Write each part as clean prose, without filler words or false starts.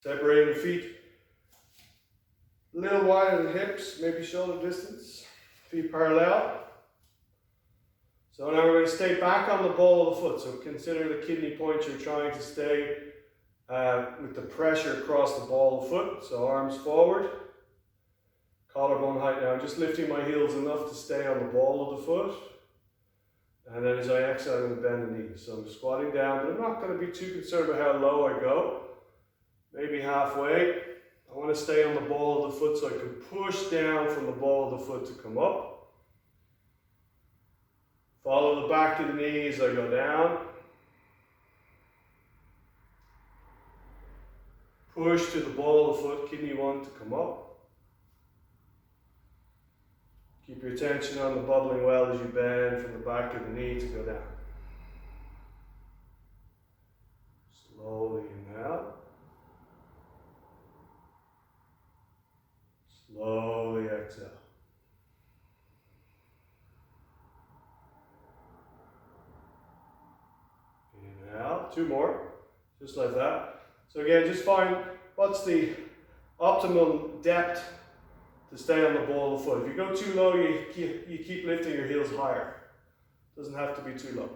Separating the feet a little wider than hips, maybe shoulder distance. Feet parallel. So now we're going to stay back on the ball of the foot. So consider the kidney point you're trying to stay with the pressure across the ball of the foot. So arms forward. Collarbone height now. Just lifting my heels enough to stay on the ball of the foot. And then as I exhale, I'm going to bend the knees. So I'm squatting down, but I'm not going to be too concerned about how low I go. Maybe halfway. I want to stay on the ball of the foot so I can push down from the ball of the foot to come up. Follow the back of the knee as I go down. Push to the ball of the foot, kidney 1 to come up. Keep your attention on the bubbling well as you bend from the back of the knee to go down. Slowly inhale. Slowly exhale. Inhale, 2 more, just like that. So again, just find what's the optimal depth to stay on the ball of the foot. If you go too low, you keep lifting your heels higher. It doesn't have to be too low.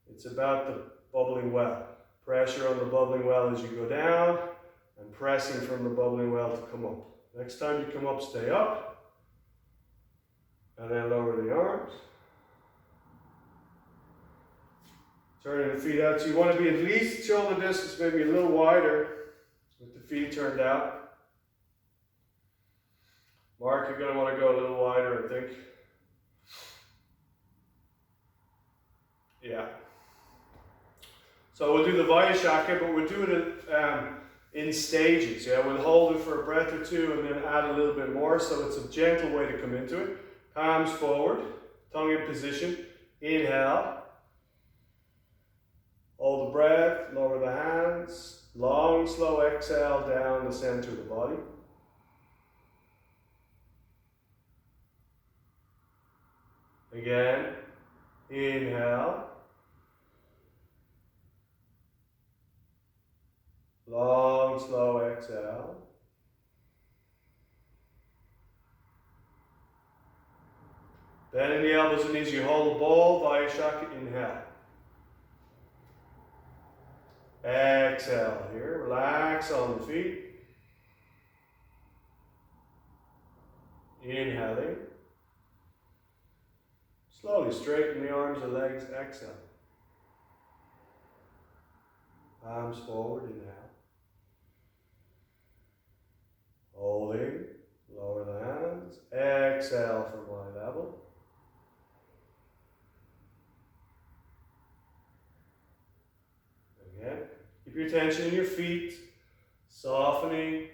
It's about the bubbling well. Pressure on the bubbling well as you go down, and pressing from the bubbling well to come up. Next time you come up, stay up, and then lower the arms. Turning the feet out. So you want to be at least shoulder distance, maybe a little wider with the feet turned out. Mark, you're going to want to go a little wider, I think. Yeah. So we'll do the Vayashaka, but we'll do it in stages. Yeah, we'll hold it for a breath or two and then add a little bit more. So it's a gentle way to come into it. Palms forward, tongue in position. Inhale. Hold the breath, lower the hands. Long, slow exhale down the center of the body. Again, inhale. Long, slow exhale. Bending the elbows and knees, you hold the ball, Vayashaka, inhale. Exhale here, relax on the feet. Inhaling. Slowly straighten the arms and legs, exhale. Palms forward, inhale. Holding, lower the hands. Exhale from eye level. Again, keep your attention in your feet, softening,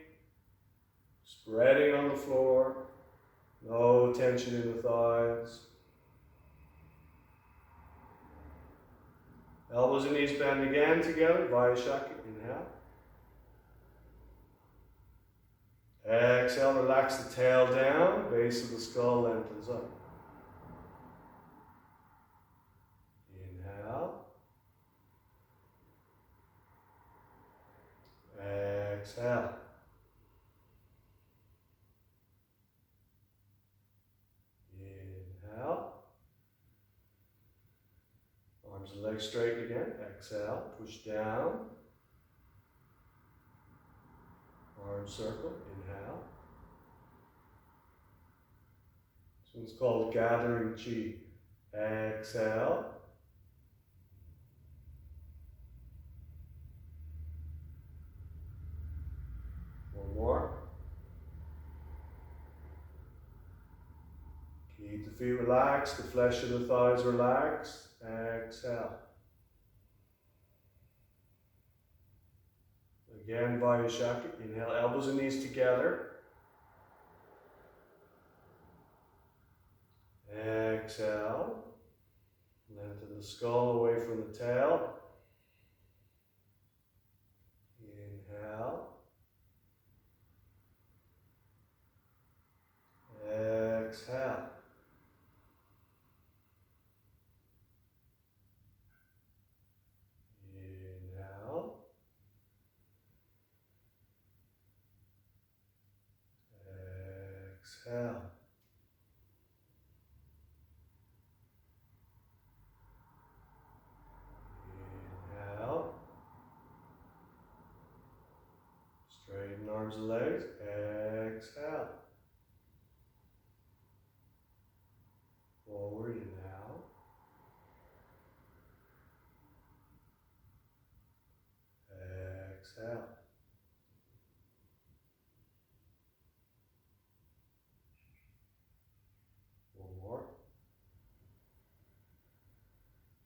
spreading on the floor. No tension in the thighs. Elbows and knees bend again together. Vayashaka, inhale. Exhale, relax the tail down, base of the skull lengthens up. Inhale. Exhale. Inhale. Arms and legs straight again. Exhale, push down. Arm circle, inhale. This one's called gathering chi. Exhale. One more. Keep the feet relaxed, the flesh of the thighs relaxed. Exhale. Again, Vayashaka. Inhale, elbows and knees together. Exhale. Lengthen the skull away from the tail. Inhale. Exhale. Inhale. Exhale. Inhale. Straighten arms and legs. Exhale. Forward, inhale. Exhale. One more.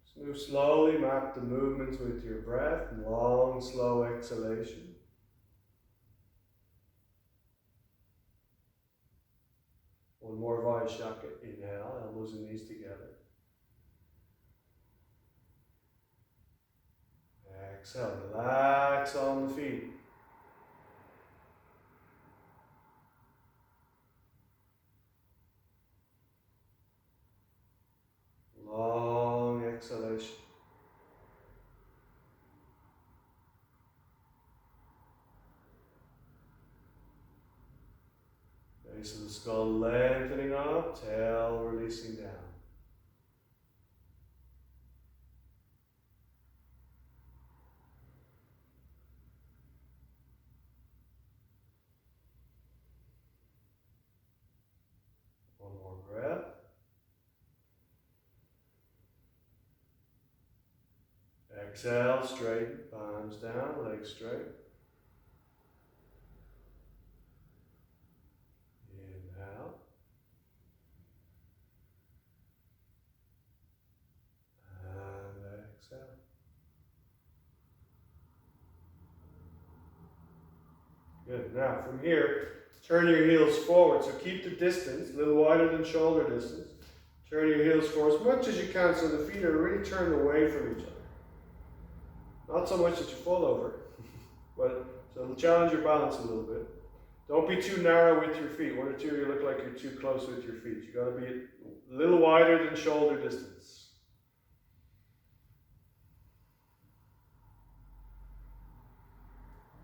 Just move slowly, map the movements with your breath. Long, slow exhalation. One more Vajrashaka. Inhale, elbows and knees together. Exhale, relax on the feet. Long exhalation. Base of the skull lengthening up, tail releasing down. One more breath. Exhale, straighten, palms down, legs straight. Inhale. And exhale. Good. Now from here, turn your heels forward. So keep the distance, a little wider than shoulder distance. Turn your heels forward as much as you can so the feet are really turned away from each other. Not so much that you fall over, but so it'll challenge your balance a little bit. Don't be too narrow with your feet. One or two of you look like you're too close with your feet. You got to be a little wider than shoulder distance.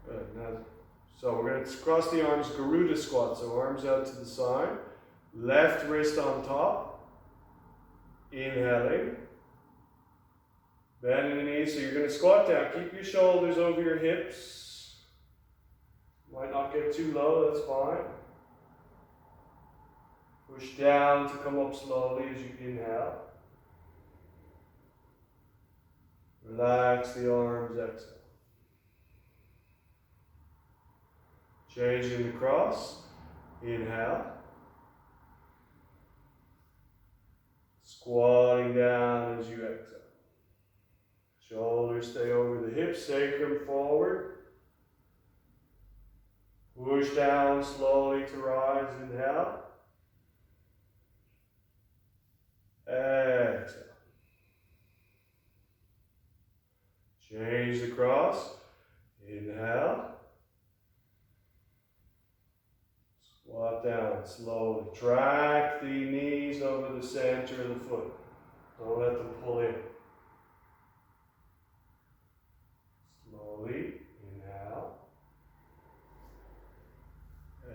Good. Now, so we're going to cross the arms, Garuda squat. So arms out to the side, left wrist on top. Inhaling. Bending the knees, so you're going to squat down. Keep your shoulders over your hips. Might not get too low, that's fine. Push down to come up slowly as you inhale. Relax the arms, exhale. Changing the cross. Inhale. Squatting down as you exhale. Shoulders stay over the hips, sacrum forward. Push down slowly to rise, inhale. Exhale. Change the cross. Inhale. Squat down slowly. Track the knees over the center of the foot. Don't let them pull in. Slowly, inhale.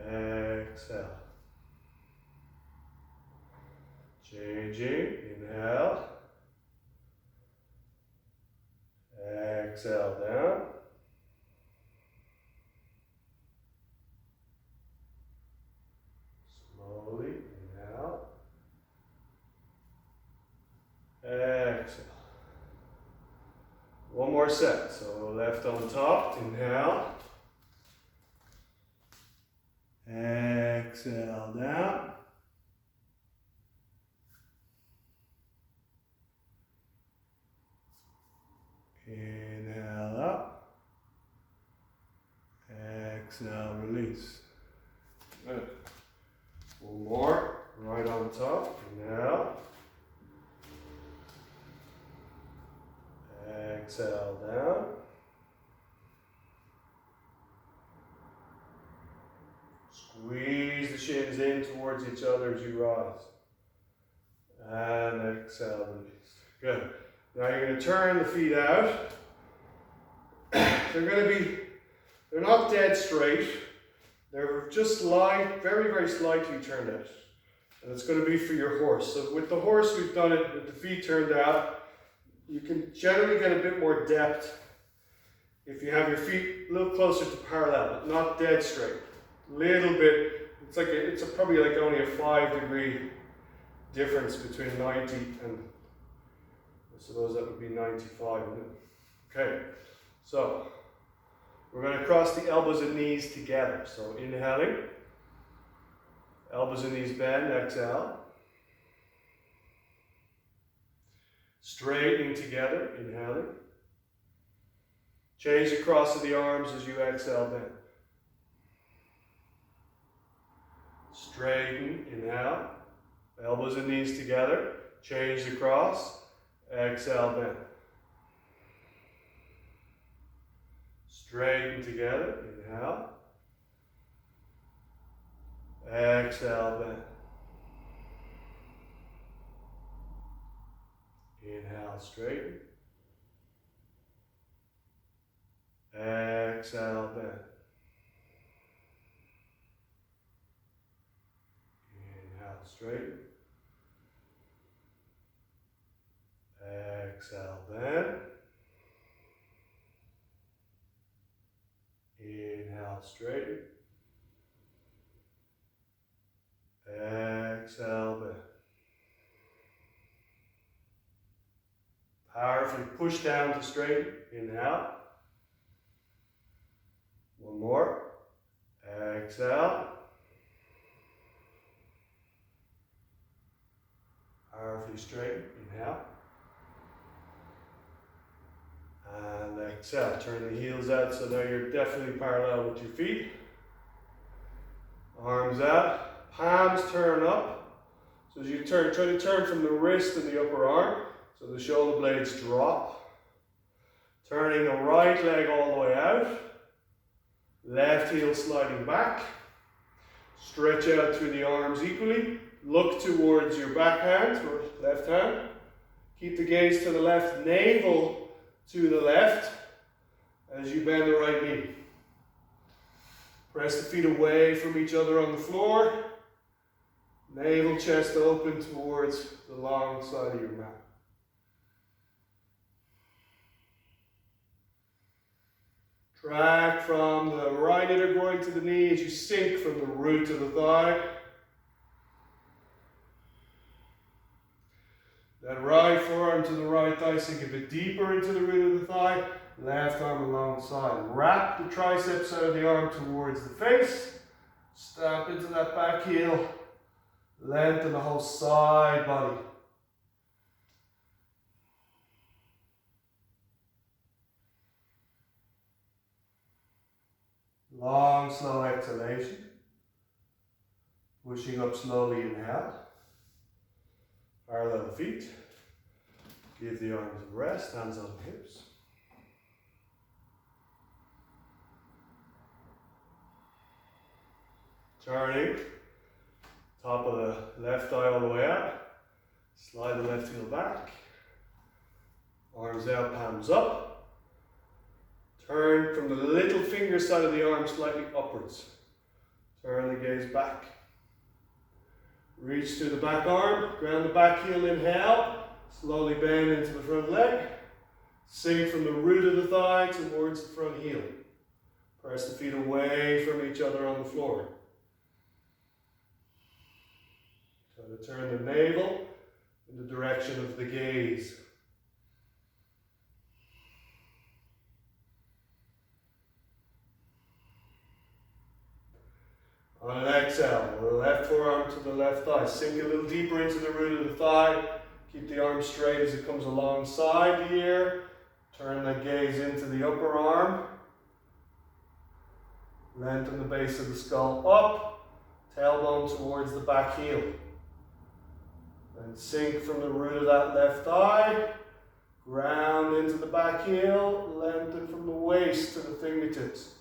Exhale. Changing, inhale. Exhale down. Slowly, inhale. Exhale. One more set. So left on top, inhale. Exhale down. Inhale up. Exhale, release. Good. One more. Right on top. Inhale. Exhale down. Squeeze the shins in towards each other as you rise. And exhale, release. Good. Now you're going to turn the feet out. They're not dead straight. They're just light, very, very slightly turned out. And it's going to be for your horse. So with the horse, we've done it with the feet turned out. You can generally get a bit more depth if you have your feet a little closer to parallel, but not dead straight. Little bit, it's probably like only a 5-degree difference between 90 and, I suppose that would be 95, wouldn't it? Okay, so we're going to cross the elbows and knees together. So inhaling, elbows and knees bend, exhale. Straightening together, inhaling. Change the cross of the arms as you exhale, bend. Straighten, inhale. Elbows and knees together. Change the cross. Exhale, bend. Straighten together, inhale. Exhale, bend. Inhale, straighten. Exhale, bend. Inhale, straighten. Exhale, bend. Inhale, straighten. Exhale, bend. Powerfully push down to straighten. Inhale. One more. Exhale. Powerfully straighten. Inhale. And exhale. Turn the heels out so now you're definitely parallel with your feet. Arms out. Palms turn up. So as you turn, try to turn from the wrist and the upper arm. So the shoulder blades drop. Turning the right leg all the way out. Left heel sliding back. Stretch out through the arms equally. Look towards your back hand or left hand. Keep the gaze to the left, navel to the left as you bend the right knee. Press the feet away from each other on the floor. Navel, chest open towards the long side of your mat. Track from the right inner groin to the knee as you sink from the root to the thigh. That right forearm to the right thigh, sink a bit deeper into the root of the thigh. Left arm alongside. Wrap the triceps out of the arm towards the face. Stamp into that back heel. Lengthen the whole side body. Long, slow exhalation. Pushing up slowly, inhale. Parallel the feet. Give the arms a rest, hands on the hips. Turning. Top of the left thigh all the way up. Slide the left heel back. Arms out, palms up. Turn from the little finger side of the arm slightly upwards. Turn the gaze back. Reach through the back arm, ground the back heel, inhale. Slowly bend into the front leg. Sink from the root of the thigh towards the front heel. Press the feet away from each other on the floor. Try to turn the navel in the direction of the gaze. On an exhale, the left forearm to the left thigh. Sink a little deeper into the root of the thigh. Keep the arm straight as it comes alongside the ear. Turn the gaze into the upper arm. Lengthen the base of the skull up. Tailbone towards the back heel. Then sink from the root of that left thigh. Ground into the back heel. Lengthen from the waist to the fingertips.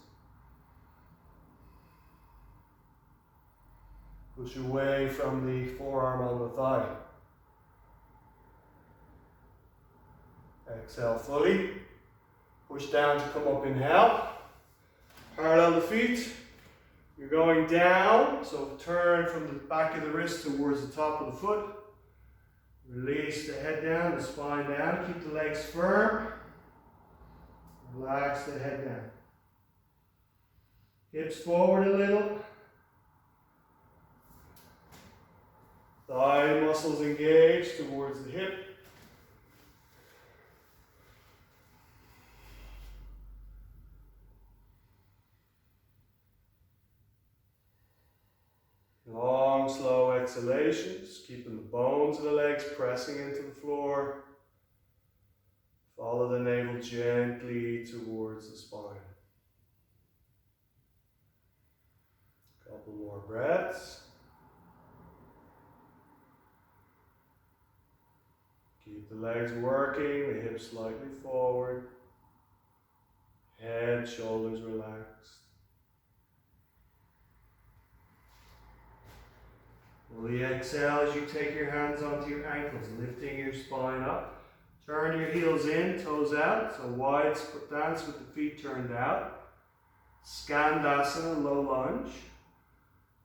Push away from the forearm on the thigh. Exhale fully. Push down to come up, inhale. Parallel the feet. You're going down, so turn from the back of the wrist towards the top of the foot. Release the head down, the spine down. Keep the legs firm. Relax the head down. Hips forward a little. Thigh muscles engaged towards the hip. Long, slow exhalations, keeping the bones of the legs pressing into the floor. Follow the navel gently towards the spine. Couple more breaths. Keep the legs working, the hips slightly forward. Head, shoulders relaxed. Fully exhale as you take your hands onto your ankles, lifting your spine up. Turn your heels in, toes out, so wide stance with the feet turned out. Skandasana, low lunge.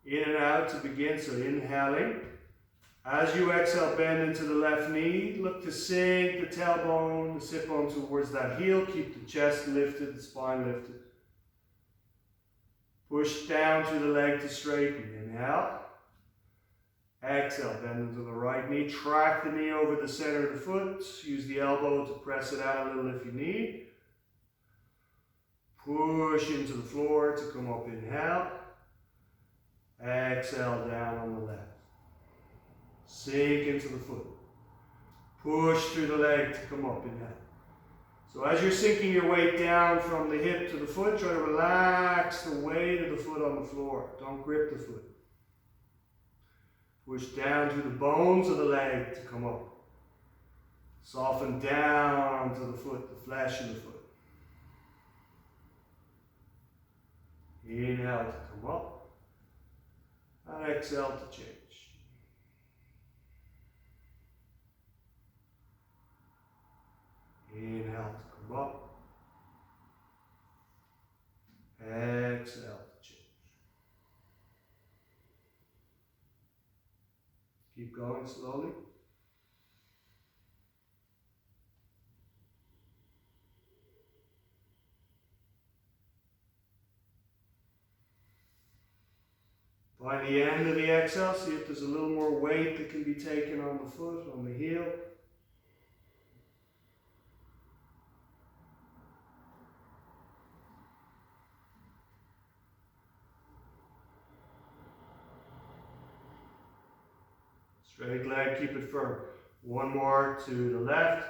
In and out to begin, so inhaling. As you exhale, bend into the left knee. Look to sink the tailbone, the sit bone towards that heel. Keep the chest lifted, the spine lifted. Push down through the leg to straighten. Inhale. Exhale, bend into the right knee. Track the knee over the center of the foot. Use the elbow to press it out a little if you need. Push into the floor to come up. Inhale. Exhale down on the left. Sink into the foot. Push through the leg to come up. Inhale. So as you're sinking your weight down from the hip to the foot, try to relax the weight of the foot on the floor. Don't grip the foot. Push down through the bones of the leg to come up. Soften down onto the foot, the flesh of the foot. Inhale to come up. And exhale to change. Inhale to come up. Exhale to change. Keep going slowly. By the end of the exhale, see if there's a little more weight that can be taken on the foot, on the heel. Straight leg, keep it firm. One more to the left.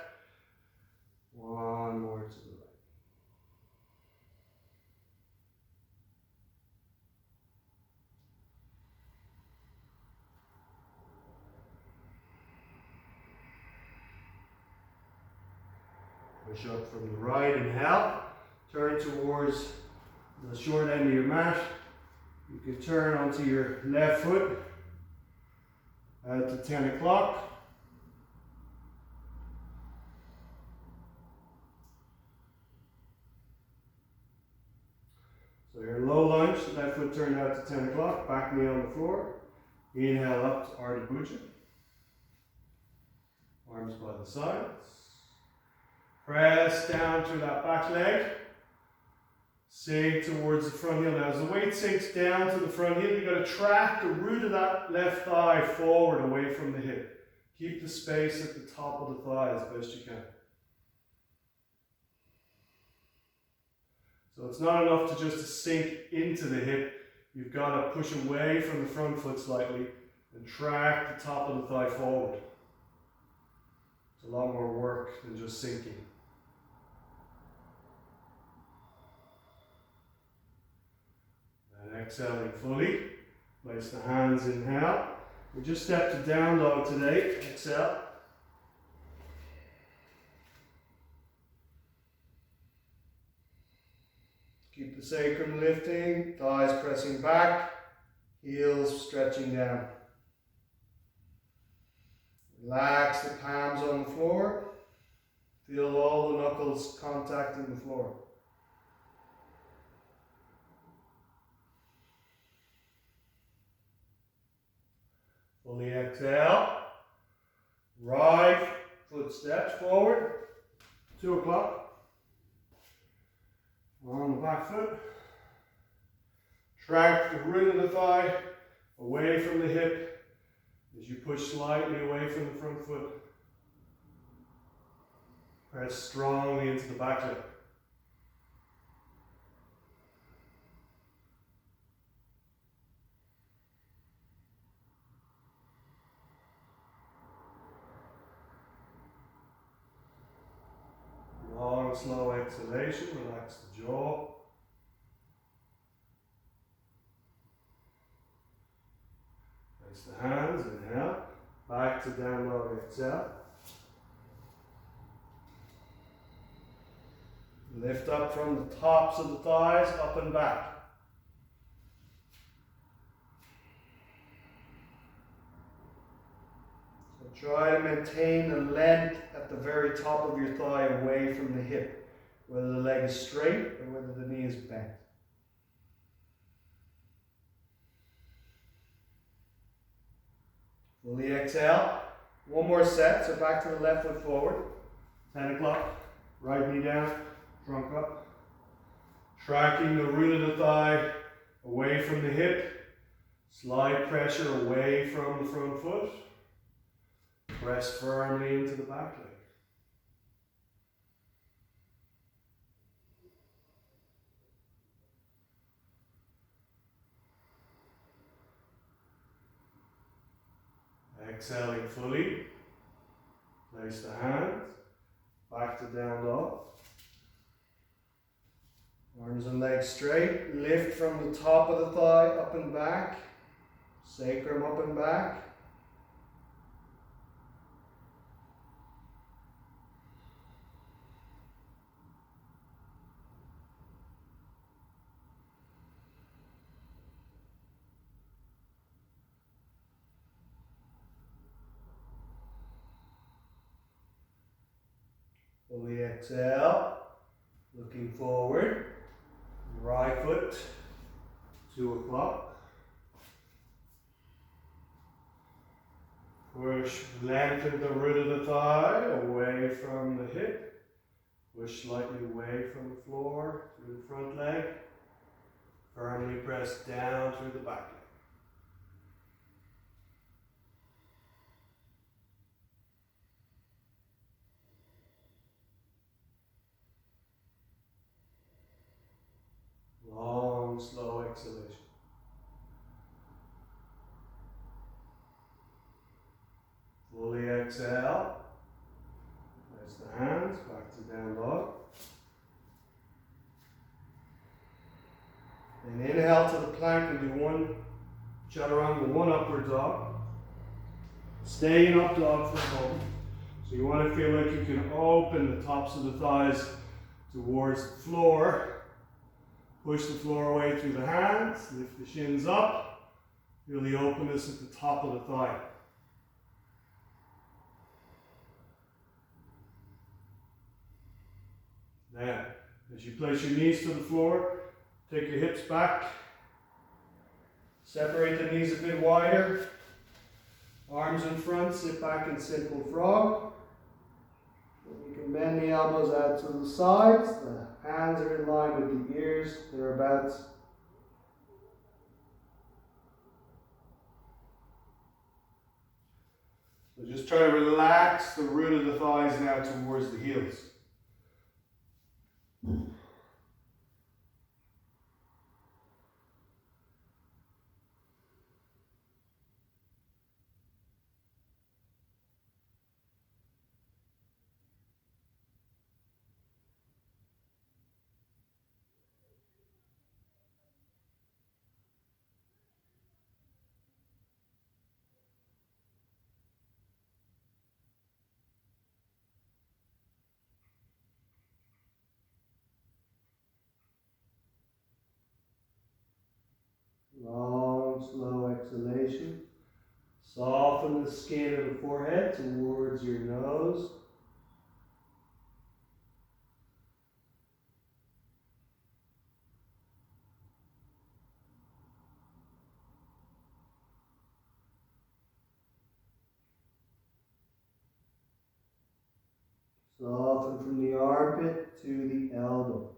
One more to the right. Push up from the right, inhale. Turn towards the short end of your mat. You can turn onto your left foot out to 10 o'clock. So your low lunge, left foot turned out to 10 o'clock, back knee on the floor. Inhale up to Ardha Bhuja. Arms by the sides. Press down through that back leg. Sink towards the front heel. Now as the weight sinks down to the front heel, you've got to track the root of that left thigh forward away from the hip. Keep the space at the top of the thigh as best you can. So it's not enough to just sink into the hip. You've got to push away from the front foot slightly and track the top of the thigh forward. It's a lot more work than just sinking. And exhaling fully. Place the hands, inhale. We just stepped to down dog today. Exhale. Keep the sacrum lifting, thighs pressing back, heels stretching down. Relax the palms on the floor. Feel all the knuckles contacting the floor. Fully exhale. Right foot steps forward. 2 o'clock. On the back foot. Track the root of the thigh away from the hip as you push slightly away from the front foot. Press strongly into the back leg. Long, slow exhalation, relax the jaw. Place the hands, inhale. Back to down dog, exhale. Lift up from the tops of the thighs, up and back. So try to maintain the length at the very top of your thigh away from the hip, whether the leg is straight or whether the knee is bent. Fully exhale. One more set, so back to the left foot forward. 10 o'clock. Right knee down, trunk up. Tracking the root of the thigh away from the hip. Slight pressure away from the front foot. Press firmly into the back leg. Exhaling fully. Place the hands. Back to down dog. Arms and legs straight. Lift from the top of the thigh up and back. Sacrum up and back. Fully exhale. Looking forward. Right foot. 2 o'clock. Push, lengthen the root of the thigh away from the hip. Push slightly away from the floor through the front leg. Firmly press down through the back leg. Long, slow exhalation. Fully exhale. Place the hands back to down dog. And inhale to the plank and do one chaturanga, one upward dog. Stay in up dog for a moment. So you want to feel like you can open the tops of the thighs towards the floor. Push the floor away through the hands, lift the shins up, feel the openness at the top of the thigh. Then, as you place your knees to the floor, take your hips back, separate the knees a bit wider, arms in front, sit back in simple frog. You can bend the elbows out to the sides, the hands are in line with the ears, thereabouts. So just try to relax the root of the thighs now towards the heels. Long, slow exhalation. Soften the skin of the forehead towards your nose. Soften from the armpit to the elbow.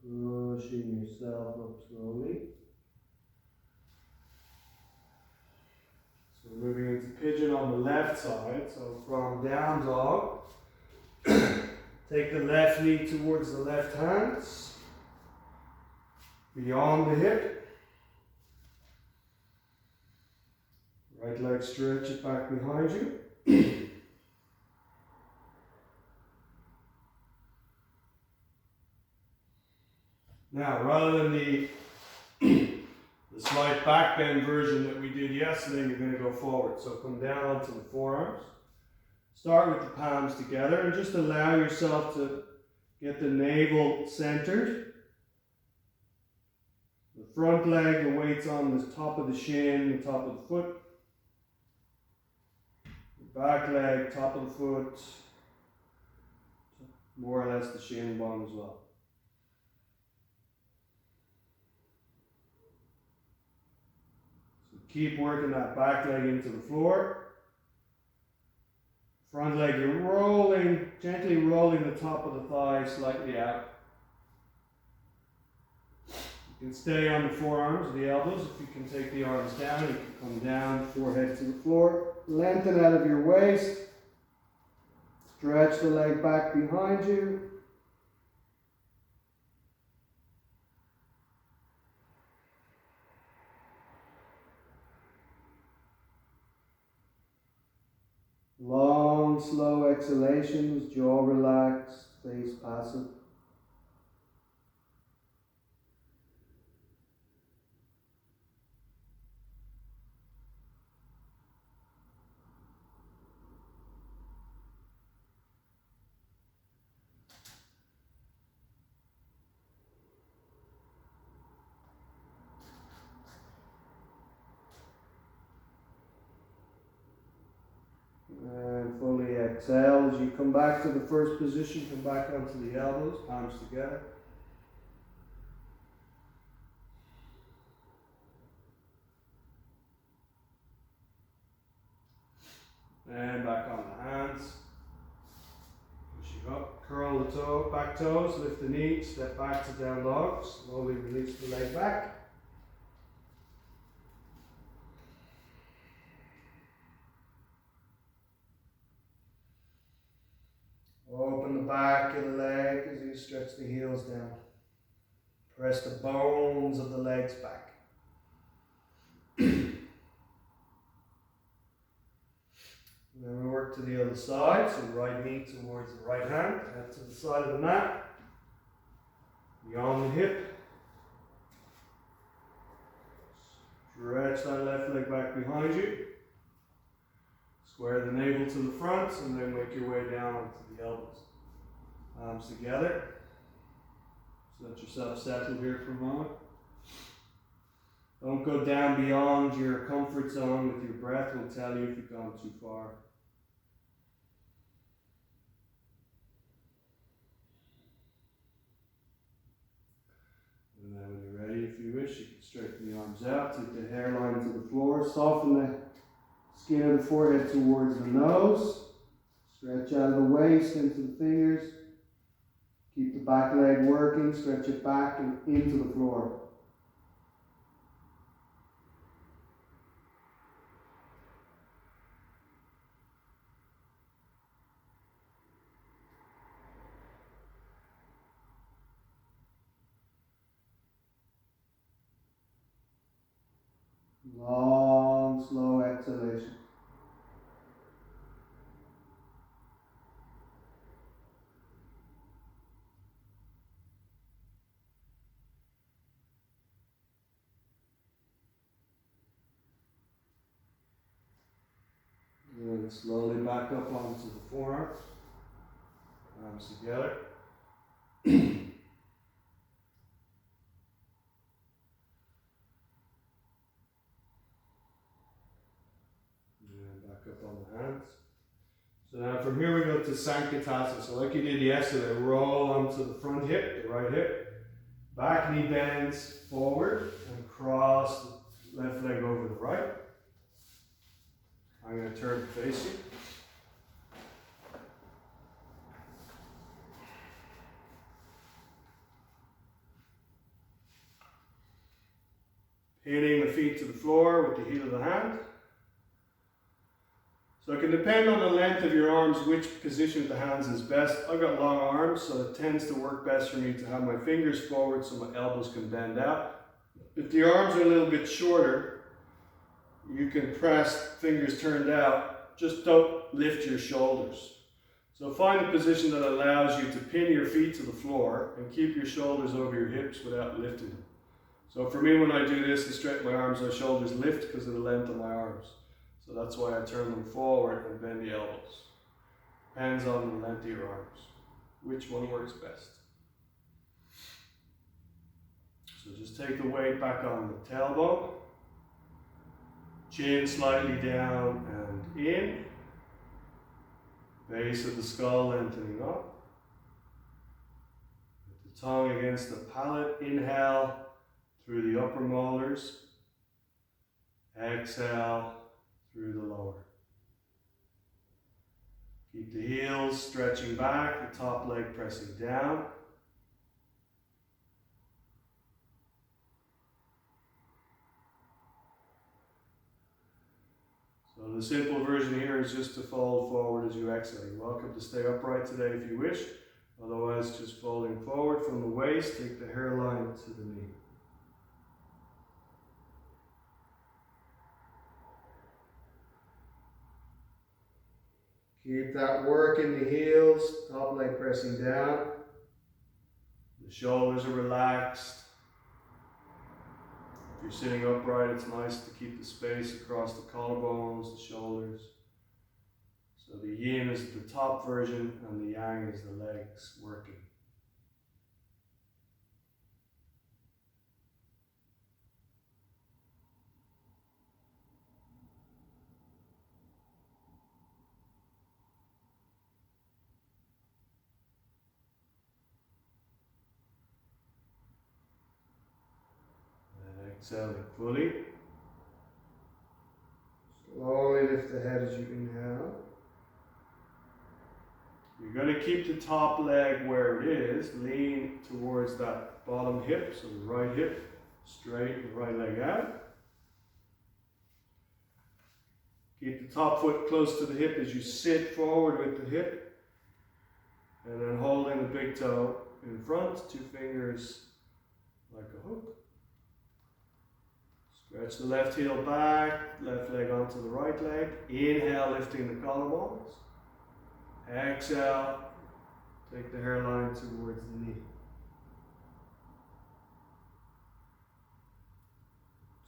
Pushing yourself up slowly. So we're moving into pigeon on the left side. So from down dog, take the left knee towards the left hands, beyond the hip. Right leg, stretch it back behind you. Now, rather than the slight back bend version that we did yesterday, you're going to go forward. So come down onto the forearms. Start with the palms together and just allow yourself to get the navel centered. The front leg, the weight's on the top of the shin, the top of the foot. The back leg, top of the foot, more or less the shin bone as well. Keep working that back leg into the floor. Front leg, you're rolling, gently rolling the top of the thigh slightly out. You can stay on the forearms or the elbows. If you can take the arms down, you can come down, forehead to the floor. Lengthen out of your waist. Stretch the leg back behind you. Long, slow exhalations, jaw relaxed, face passive. And fully exhale as you come back to the first position, come back onto the elbows, palms together. And back on the hands. Pushing up, curl the toe, back toes, lift the knee, step back to down dog, slowly release the leg back. Open the back of the leg as you stretch the heels down. Press the bones of the legs back. And then we work to the other side, so right knee towards the right hand, head to the side of the mat, beyond the hip. Stretch that left leg back behind you. Square the navel to the front, and then make your way down onto the elbows. Arms together. Just let yourself settle here for a moment. Don't go down beyond your comfort zone with your breath. We'll tell you if you've gone too far. And then when you're ready, if you wish, you can straighten the arms out, take the hairline to the floor, soften the skin of the forehead towards the nose. Stretch out of the waist into the fingers. Keep the back leg working, stretch it back and into the floor. Long, slow exhalation. And slowly back up onto the forearms. Arms together. now from here we go to Sankatasana. So like you did yesterday, roll onto the front hip, the right hip. Back knee bends forward and cross the left leg over the right. I'm going to turn to face you. Pinning the feet to the floor with the heel of the hand. So it can depend on the length of your arms which position of the hands is best. I've got long arms, so it tends to work best for me to have my fingers forward so my elbows can bend out. If the arms are a little bit shorter, you can press fingers turned out, just don't lift your shoulders. So find a position that allows you to pin your feet to the floor and keep your shoulders over your hips without lifting them. So for me, when I do this and straighten my arms, my shoulders lift because of the length of my arms. So that's why I turn them forward and bend the elbows. Depends on the length of your arms, which one works best. So just take the weight back on the tailbone. Chin slightly down and in. Base of the skull lengthening up. With the tongue against the palate. Inhale through the upper molars. Exhale through the lower. Keep the heels stretching back, the top leg pressing down. So the simple version here is just to fold forward as you exhale. You're welcome to stay upright today if you wish. Otherwise, just folding forward from the waist, take the hairline to the knee. Keep that work in the heels, top leg pressing down. The shoulders are relaxed. If you're sitting upright, it's nice to keep the space across the collarbones, the shoulders. So the yin is the top version and the yang is the legs working. Exhaling fully. Slowly lift the head as you inhale. You're going to keep the top leg where it is. Lean towards that bottom hip, so the right hip straight, the right leg out. Keep the top foot close to the hip as you sit forward with the hip. And then holding the big toe in front, 2 fingers like a hook. Stretch the left heel back, left leg onto the right leg. Inhale, lifting the collarbones. Exhale, take the hairline towards the knee.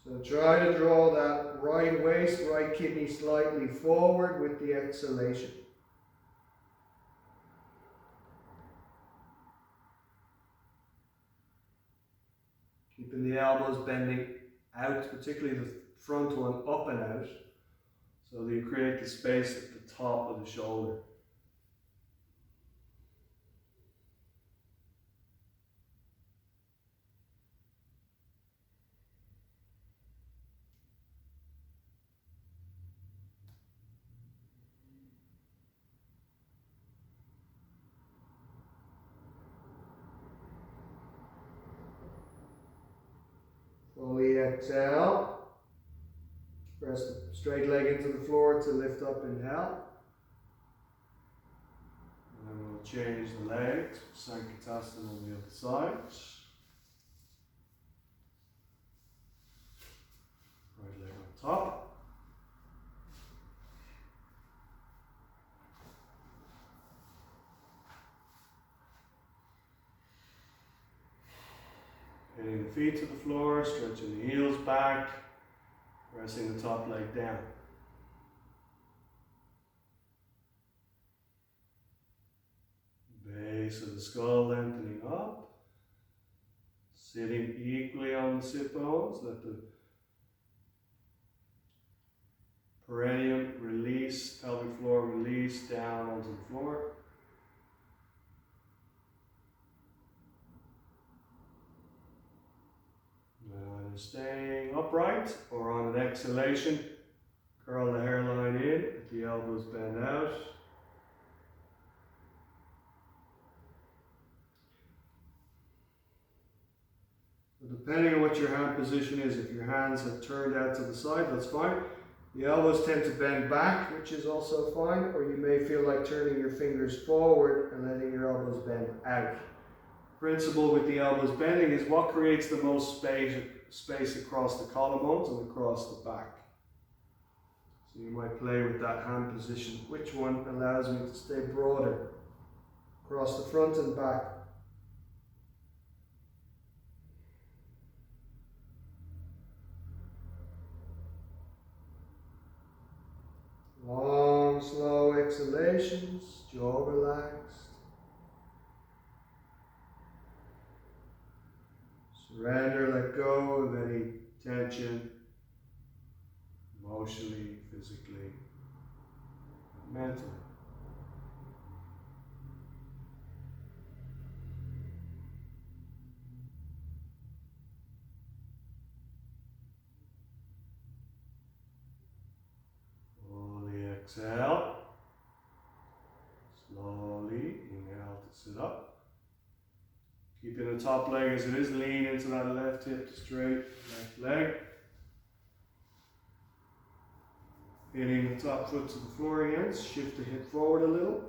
So try to draw that right waist, right kidney slightly forward with the exhalation. Keeping the elbows bending out, particularly the front one up and out, so that you create the space at the top of the shoulder. Fully exhale. Press the straight leg into the floor to lift up, inhale. And then we'll change the leg to Sankatasana on the other side. Right leg on top. Hitting the feet to the floor, stretching the heels back, pressing the top leg down. Base of the skull lengthening up. Sitting equally on the sit bones. Let the Perineum, release, pelvic floor, release, down onto the floor. And either staying upright or on an exhalation, curl the hairline in, let the elbows bend out. Depending on what your hand position is, if your hands have turned out to the side, that's fine. The elbows tend to bend back, which is also fine, or you may feel like turning your fingers forward and letting your elbows bend out. Principle with the elbows bending is what creates the most space across the collarbones and across the back. So you might play with that hand position. Which one allows me to stay broader across the front and back? Long, slow exhalations, jaw relaxed. Surrender, let go of any tension, emotionally, physically, mentally. Slowly exhale. Slowly inhale to sit up. Keeping the top leg as it is, lean into that left hip straight, left leg. Hitting the top foot to the floor again, shift the hip forward a little.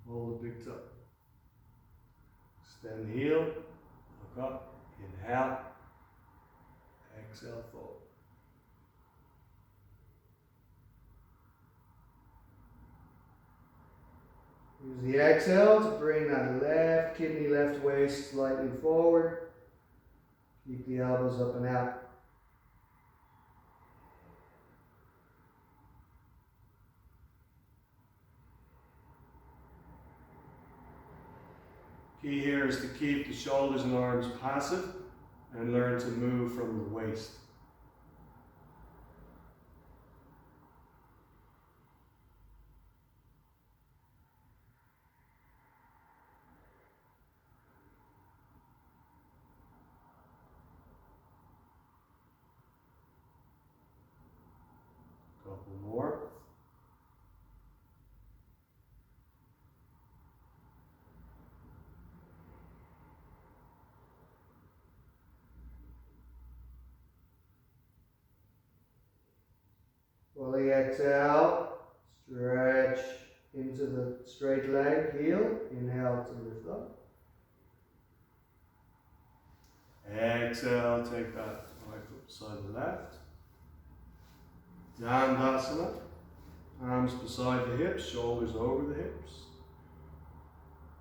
Hold the big toe. Extend the heel, look up, inhale, exhale, forward. Use the exhale to bring that left kidney, left waist slightly forward. Keep the elbows up and out. Key here is to keep the shoulders and arms passive and learn to move from the waist. Couple more. Fully exhale, stretch into the straight leg, heel. Inhale to lift up. Exhale, take that right foot beside the left. Dandasana. Arms beside the hips, shoulders over the hips.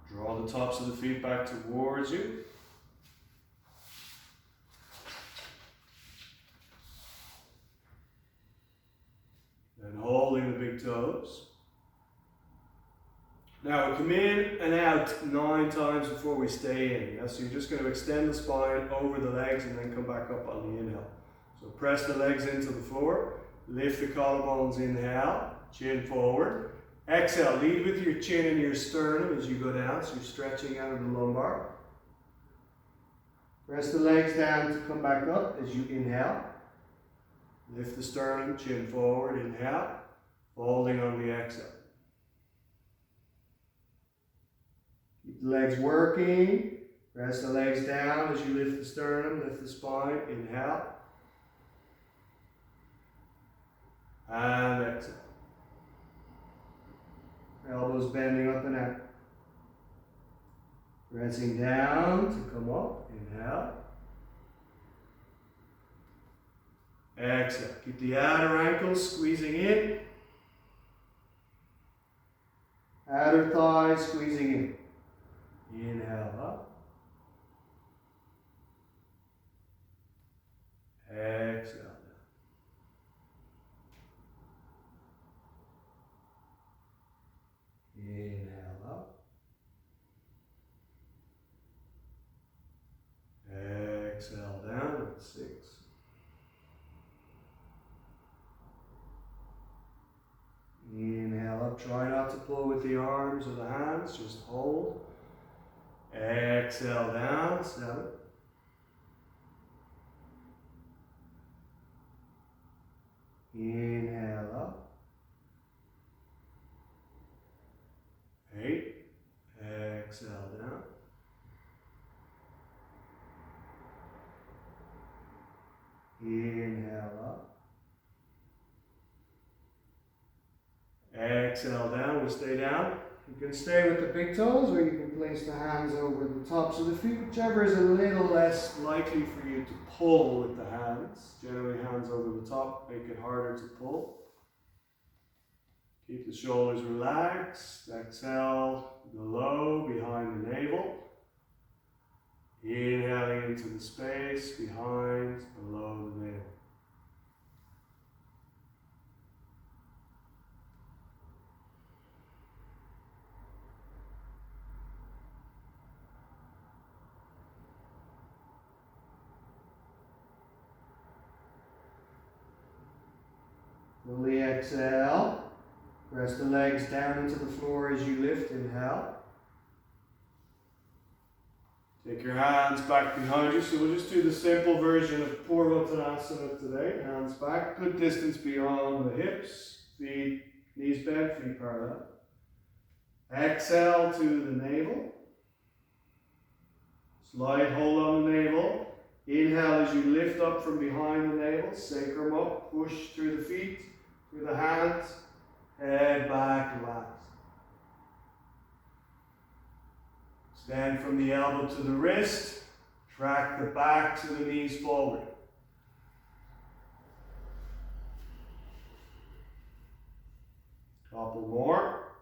Draw the tops of the feet back towards you. Then holding the big toes. Now we come in and out 9 times before we stay in. Yeah? So you're just going to extend the spine over the legs and then come back up on the inhale. So press the legs into the floor. Lift the collarbones, inhale, chin forward. Exhale, lead with your chin and your sternum as you go down, so you're stretching out of the lumbar. Press the legs down to come back up as you inhale. Lift the sternum, chin forward, inhale, folding on the exhale. Keep the legs working. Press the legs down as you lift the sternum, lift the spine, inhale. And exhale. Elbows bending up and out. Pressing down to come up. Inhale. Exhale. Keep the outer ankles squeezing in. Outer thighs squeezing in. Inhale up. Exhale. Inhale up. Exhale down with 6. pull with the arms or the hands, just hold. Exhale down, 7. Inhale up. 8. Exhale down. Inhale up. Exhale down, we stay down. You can stay with the big toes or you can place the hands over the tops of the feet, whichever is a little less likely for you to pull with the hands. Generally hands over the top make it harder to pull. Keep the shoulders relaxed. Exhale, go low behind the navel. Inhaling into the space behind, below the navel. Fully exhale. Press the legs down into the floor as you lift. Inhale. Take your hands back behind you. So we'll just do the simple version of Purvottanasana today. Hands back, good distance beyond the hips. Feet, knees bent, feet parallel. Exhale to the navel. Slight hold on the navel. Inhale as you lift up from behind the navel. Sacrum up, push through the feet, through the hands. Head back, relax. Extend from the elbow to the wrist. Track the back to the knees forward. Couple more.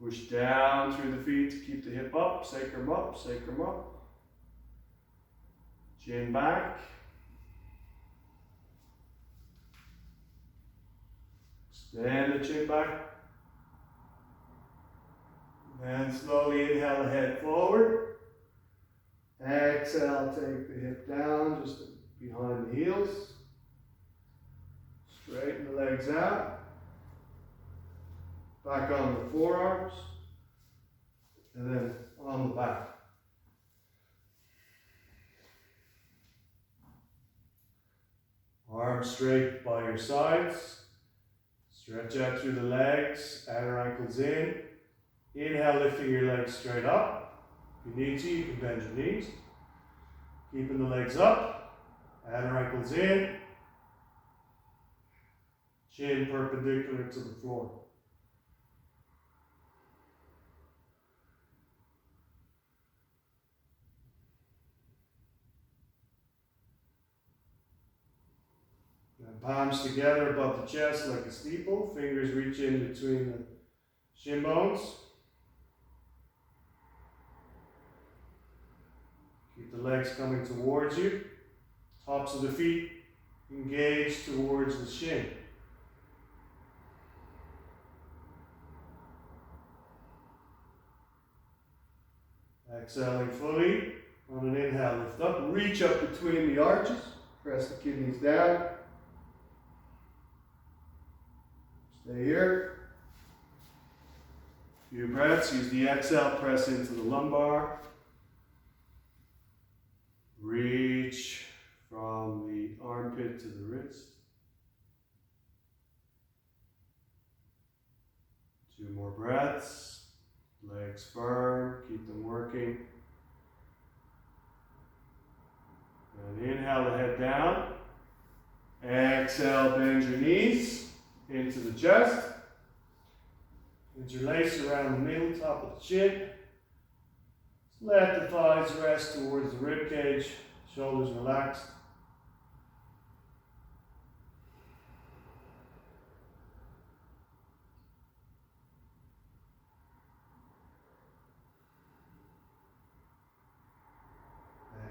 Push down through the feet to keep the hip up. Sacrum up, sacrum up. Chin back. Extend the chin back. And slowly inhale the head forward. Exhale, take the hip down, just behind the heels. Straighten the legs out. Back on the forearms. And then on the back. Arms straight by your sides. Stretch out through the legs, outer ankles in. Inhale, lifting your legs straight up. If you need to, you can bend your knees. Keeping the legs up, outer ankles in. Chin perpendicular to the floor. Palms together above the chest like a steeple. Fingers reach in between the shin bones. Keep the legs coming towards you. Tops of the feet engage towards the shin. Exhaling fully. On an inhale, lift up. Reach up between the arches. Press the kidneys down. Stay here. Few breaths. Use the exhale. Press into the lumbar. Reach from the armpit to the wrist. 2 more breaths. Legs firm. Keep them working. And inhale the head down. Exhale, bend your knees into the chest. Interlace around the middle, top of the chin. Let the thighs rest towards the rib cage, shoulders relaxed.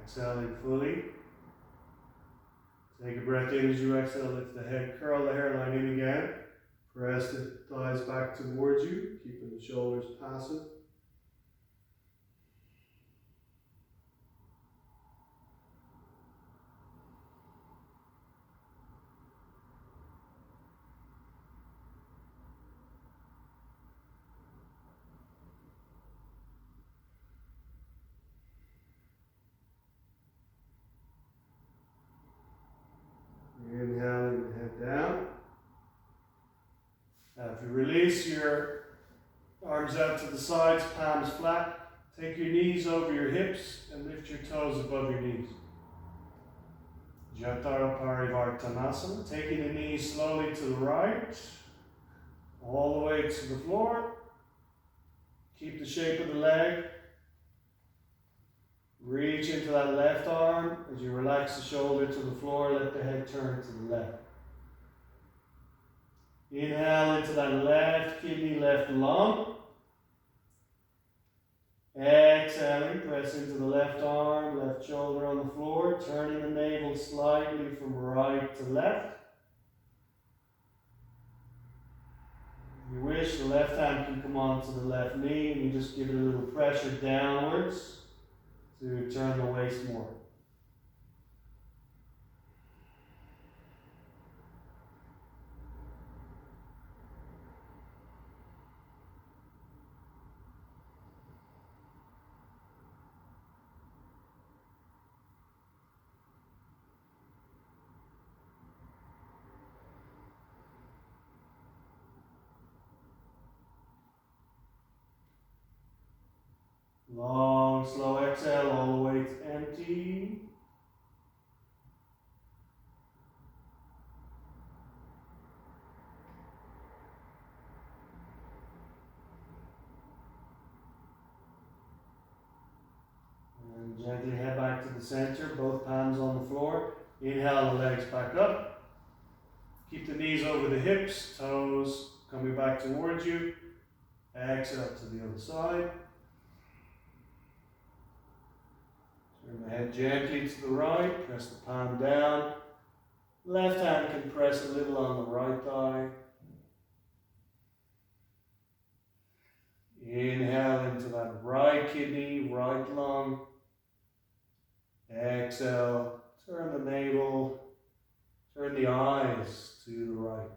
Exhaling fully. Take a breath in as you exhale, lift the head, curl the hairline in again. Press the thighs back towards you, keeping the shoulders passive. release your arms out to the sides, palms flat. Take your knees over your hips and lift your toes above your knees. Jatara Parivartanasana, taking the knees slowly to the right, all the way to the floor. Keep the shape of the leg. Reach into that left arm. As you relax the shoulder to the floor, let the head turn to the left. Inhale into that left kidney, left lung. Exhaling, press into the left arm, left shoulder on the floor, turning the navel slightly from right to left. If you wish, the left hand can come onto the left knee and you just give it a little pressure downwards to turn the waist more. Long, slow exhale all the way to empty. And gently head back to the center, both palms on the floor. Inhale the legs back up. Keep the knees over the hips, toes coming back towards you. Exhale to the other side. Turn the head gently to the right, press the palm down. Left hand can press a little on the right thigh. Inhale into that right kidney, right lung. Exhale, turn the navel, turn the eyes to the right.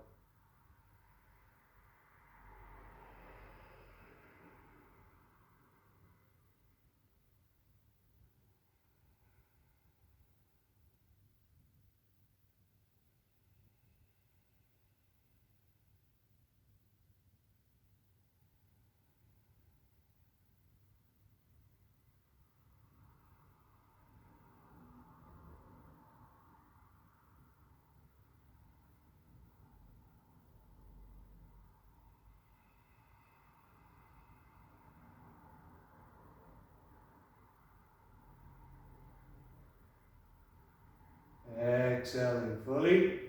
Exhaling fully.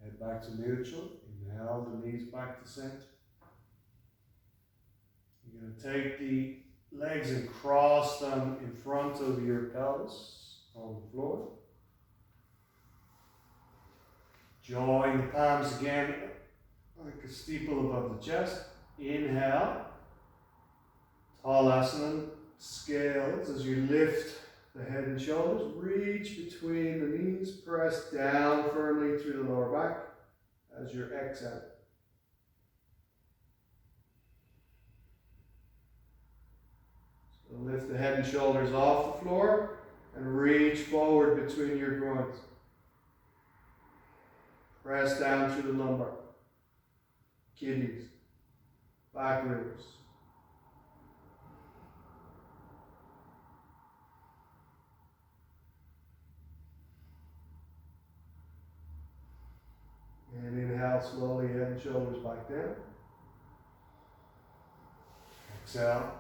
Head back to neutral. Inhale the knees back to center. You're going to take the legs and cross them in front of your pelvis on the floor. Join the palms again like a steeple above the chest. Inhale. Talasana scales as you lift the head and shoulders. Reach between the knees. Press down firmly through the lower back as you exhale. So lift the head and shoulders off the floor and reach forward between your groins. Press down through the lumbar, kidneys, back ribs. And inhale slowly, head and shoulders back down. Exhale.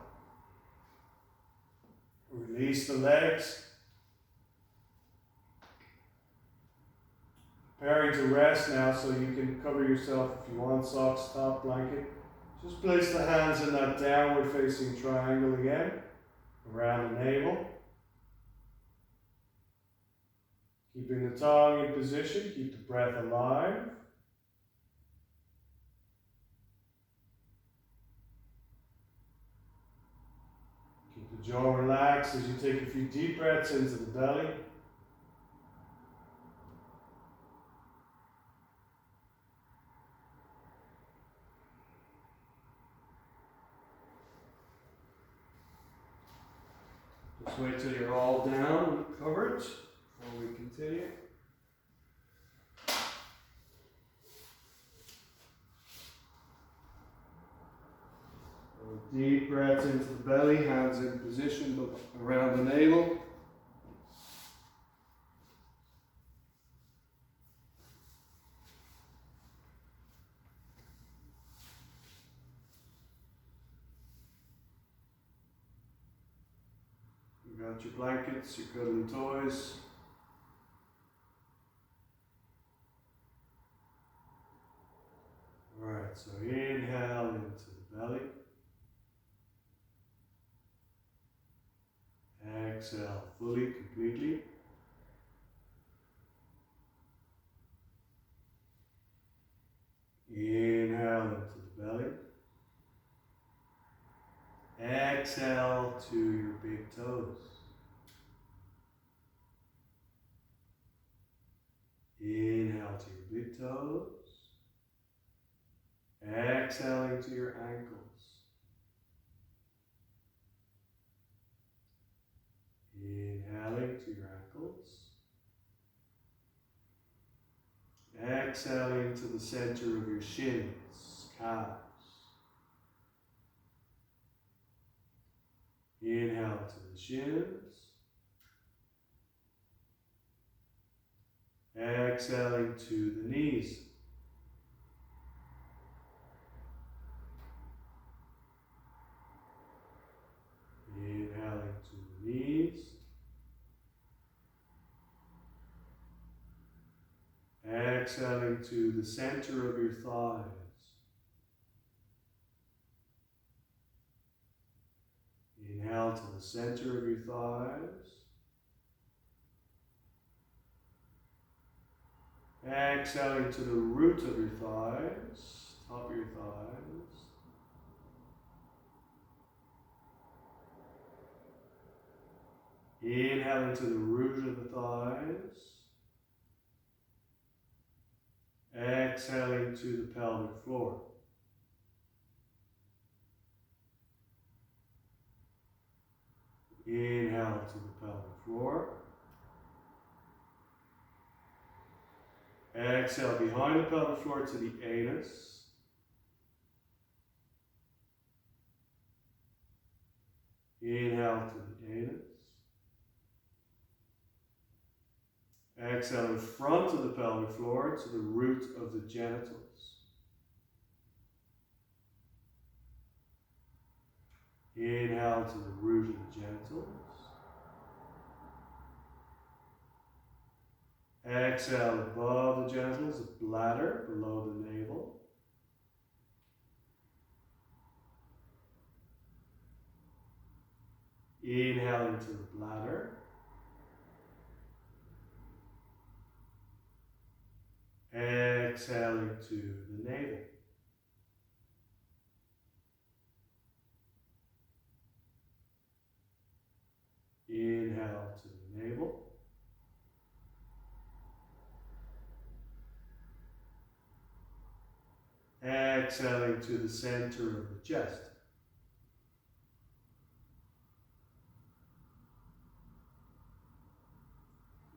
Release the legs. Preparing to rest now, so you can cover yourself if you want, socks, top, blanket. Just place the hands in that downward facing triangle again, around the navel. Keeping the tongue in position, keep the breath alive. Keep the jaw relaxed as you take a few deep breaths into the belly. Just wait till you're all down and covered before we continue. Deep breaths into the belly, hands in position around the navel. You got your blankets, your cuddly toys. Alright, so inhale into the belly. Exhale fully, completely. Inhale into the belly. Exhale to your big toes. Inhale to your big toes. Exhaling to your ankles. Inhaling to your ankles. Exhaling to the center of your shins, calves. Inhale to the shins. Exhaling to the knees. Inhaling to the knees. Exhaling to the center of your thighs. Inhale to the center of your thighs. Exhaling to the root of your thighs, top of your thighs. Inhaling to the root of the thighs. Exhaling to the pelvic floor. Inhale to the pelvic floor. Exhale behind the pelvic floor to the anus. Inhale to the anus. Exhale in front of the pelvic floor to the root of the genitals. Inhale to the root of the genitals. Exhale above the genitals, the bladder, below the navel. Inhale into the bladder. Exhaling to the navel. Inhale to the navel. Exhaling to the center of the chest.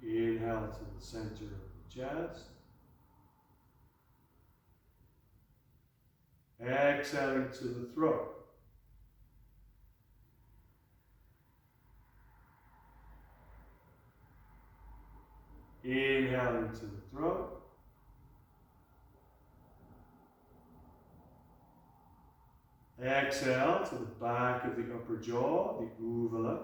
Inhale to the center of the chest. Exhaling to the throat. Inhaling to the throat. Exhale to the back of the upper jaw, the uvula.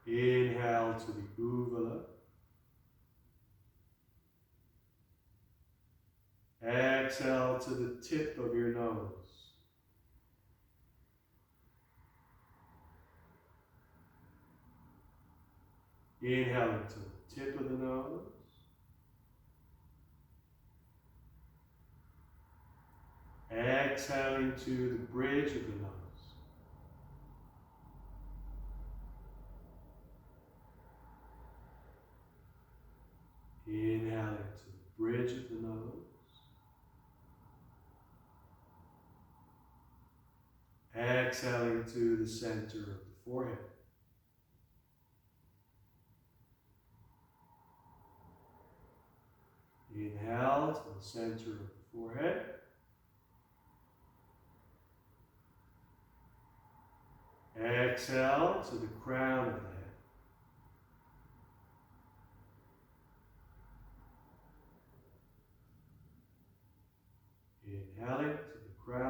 Inhale to the uvula. Exhale to the tip of your nose. Inhaling to the tip of the nose. Exhaling to the bridge of the nose. Inhaling to the bridge of the nose. Exhaling to the center of the forehead. Inhale to the center of the forehead. Exhale to the crown of the head. Inhaling